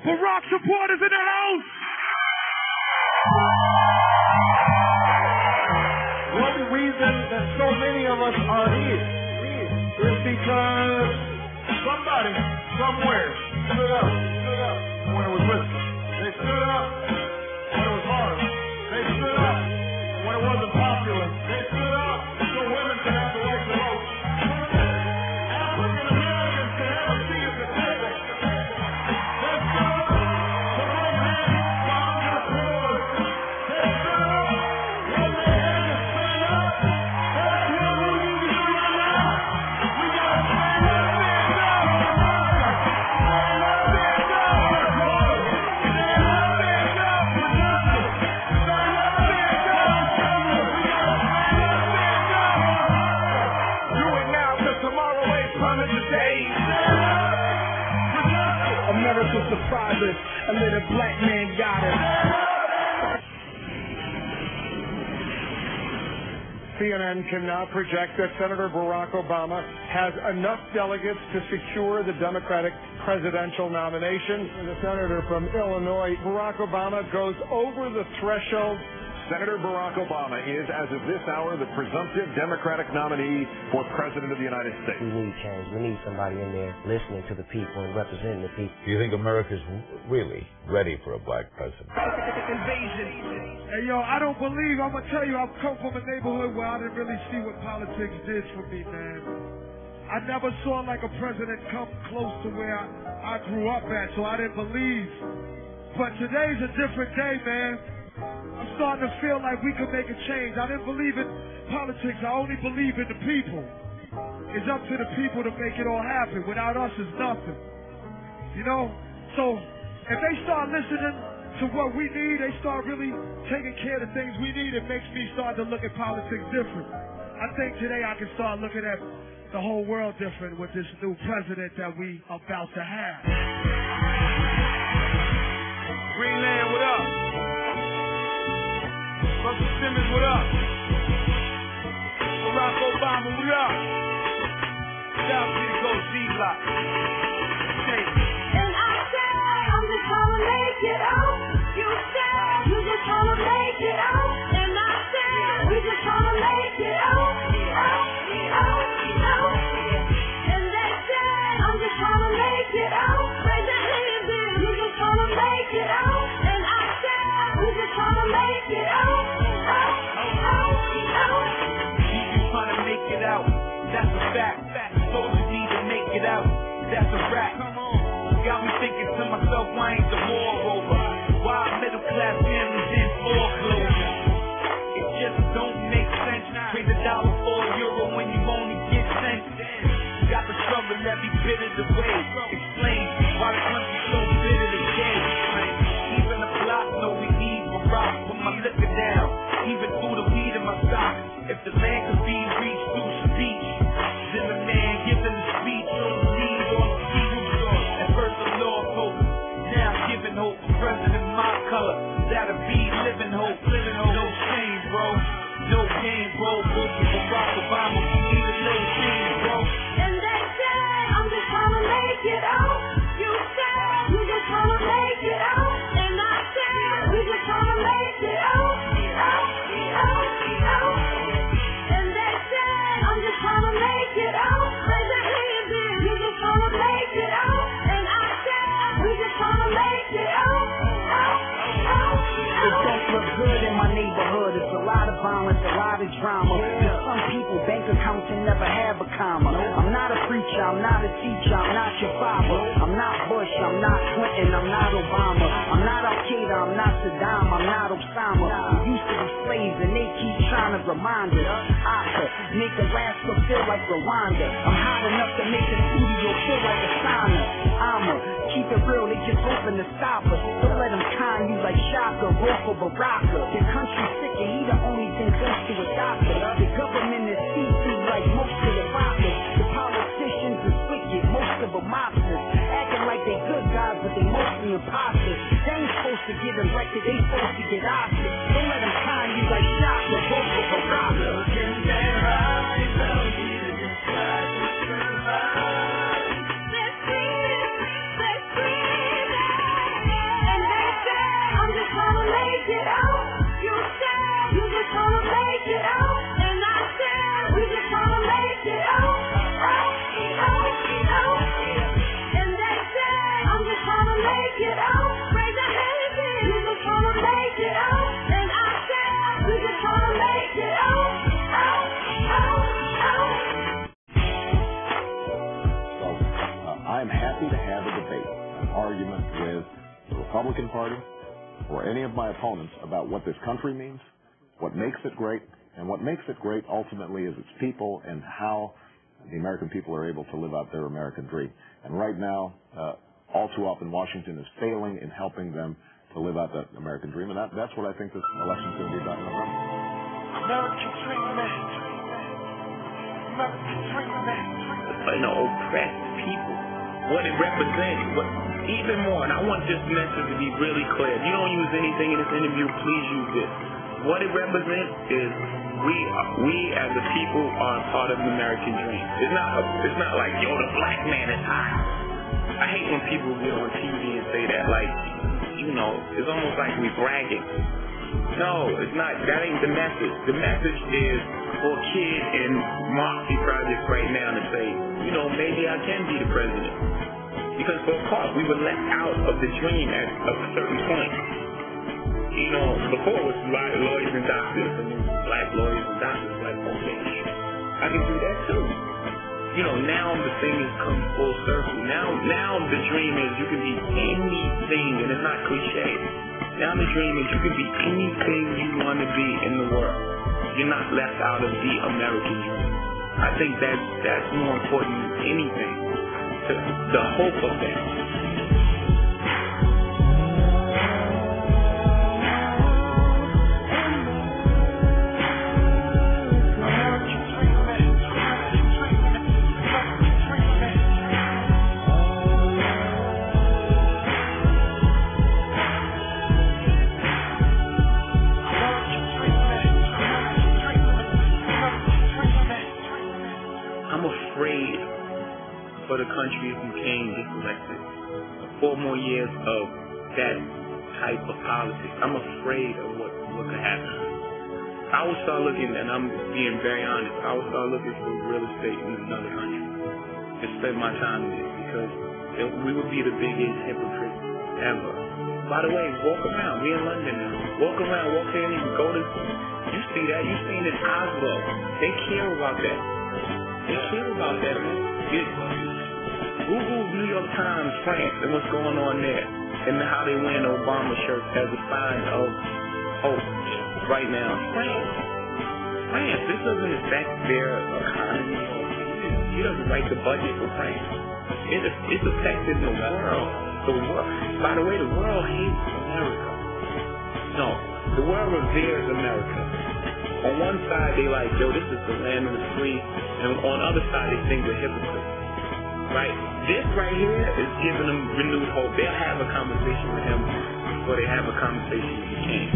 Barack supporters in the house. One reason that so many of us are here is because somebody, somewhere, stood up when it was risky. They stood up when it was hard. They stood up when it wasn't popular. They stood up so women could have the right to vote. African Americans could have a seat at the table. They stood up to bring men to entrepreneurs. They stood up when they had to stand up. That's what we need to do right now. We gotta stand up, stand up. Stand up, stand up. America's the father, a little black man got it. CNN can now project that Senator Barack Obama has enough delegates to secure the Democratic presidential nomination. The senator from Illinois, Barack Obama, goes over the threshold. Senator Barack Obama is, as of this hour, the presumptive Democratic nominee for President of the United States. We need change. We need somebody in there listening to the people and representing the people. Do you think America's really ready for a black president? Invasion. Hey, yo, I don't believe, I'm going to tell you, I've come from a neighborhood where I didn't really see what politics did for me, man. I never saw like a president come close to where I grew up at, so I didn't believe. But today's a different day, man. I'm starting to feel like we could make a change. I didn't believe in politics. I only believe in the people. It's up to the people to make it all happen. Without us, it's nothing. You know? So, if they start listening to what we need, they start really taking care of the things we need, it makes me start to look at politics different. I think today I can start looking at the whole world different with this new president that we are about to have. Greenland, what up? Russell Simmons, what up? Barack Obama, what up? Shout to the Go G-Block. And I said, I'm just trying to make it out. You said, you just trying to make it out. And I said, we just trying to make it out. And they said, I'm just trying to make it out. Raise your hand then, you just trying to make it out. And I said, we just trying to make it out. That's a fact. Soldiers need to make it out. That's a rap. Come on. Got me thinking to myself, why ain't the war over? Why middle class families in foreclosure? It just don't make sense. Trade $1 for €1 when you only get cents. You got the struggle that be bitter to wait. Explain why the country's so bitter today. Even the block know we need Barack. Put my liquor down. Even through the weed in my socks. If the land could be reached through speech, then the man giving the speech on the lead on the field. At first I lost hope, now I'm giving hope. A president my color, that'll be living hope. No shame, bro. No game, bro. Vote for Barack Obama. Need a little change, bro. And they said, I'm just trying to make it out. You said, you just trying to make it out. And I said, we just trying to make it out. And they said, I'm just trying to make it out. Raise your hand then, you just trying to make it out. And I said, we just trying to make it out. It don't look good in my neighborhood. It's a lot of violence, a lot of drama. For some people, bank accounts can never have a comma. I'm not a preacher, I'm not a teacher, I'm not your father. I'm not Bush, I'm not Clinton, I'm not Obama. I'm not Al-Qaeda, I'm not Saddam, I'm not Osama. We used to be slaves and they keep trying to remind us. I could make Alaska feel like Rwanda. I'm hot enough to make the studio feel like a sauna. I'ma keep it real, they just hoping to stop us. Don't let them con you like Shaka, Rolf or Baraka. Your country's sick and he the only thing close to a doctor. The government is see-through like most of the rockers. The politicians is wicked, most of them mobsters. Acting like they good guys, but they mostly imposters. They ain't supposed to get elected, they supposed to get Oscars. Don't let them con you like Shaka, Rolf or Baraka. make it out. Raise your hands in. We just wanna make it out. And I said, we just wanna make it out. Out, out, out. So, I'm happy to have a debate, an argument with the Republican Party or any of my opponents about what this country means, what makes it great, and what makes it great ultimately is its people and how the American people are able to live out their American dream. And right now, all too often, Washington is failing in helping them to live out that American dream, and that's what I think this election is going to be about in November. American dream, man. American dream, man. Oppressed people. What it represents, even more, and I want this message to be really clear. If you don't use anything in this interview, please use this. What it represents is we as a people are a part of the American dream. It's not like, yo, the black man is hot. I hate when people get on TV and say that, like, it's almost like we bragging. No, it's not. That ain't the message. The message is for a kid in Moxie Project right now to say, maybe I can be the president. Because for a part, we were left out of the dream at a certain point. Before it was lawyers and doctors, and black lawyers and doctors, like, okay, I can do that too. Now the thing has come full circle. Now the dream is you can be anything, and it's not cliche. Now the dream is you can be anything you want to be in the world. You're not left out of the American dream. I think that's more important than anything. The hope of that. For the country if McCain gets elected. 4 more years of that type of politics. I'm afraid of what could happen. I would start looking, and I'm being very honest, I would start looking for real estate in another country to spend my time in it, because we would be the biggest hypocrites ever. By the way, walk around. We in London now. Walk around, walk in, and go to. You see that? You seen in Oslo. They care about that. They care about that, man. Google New York Times, France, and what's going on there, and how they wear Obama shirts as a sign of hope right now. France, this doesn't affect their economy. He doesn't write the budget for France. It's affecting the world. By the way, the world hates America. No, the world reveres America. On one side, they like, yo, this is the land of the free, and on the other side, they think we're hypocrites. Right? This right here is giving them renewed hope. They'll have a conversation with him before they have a conversation with the king.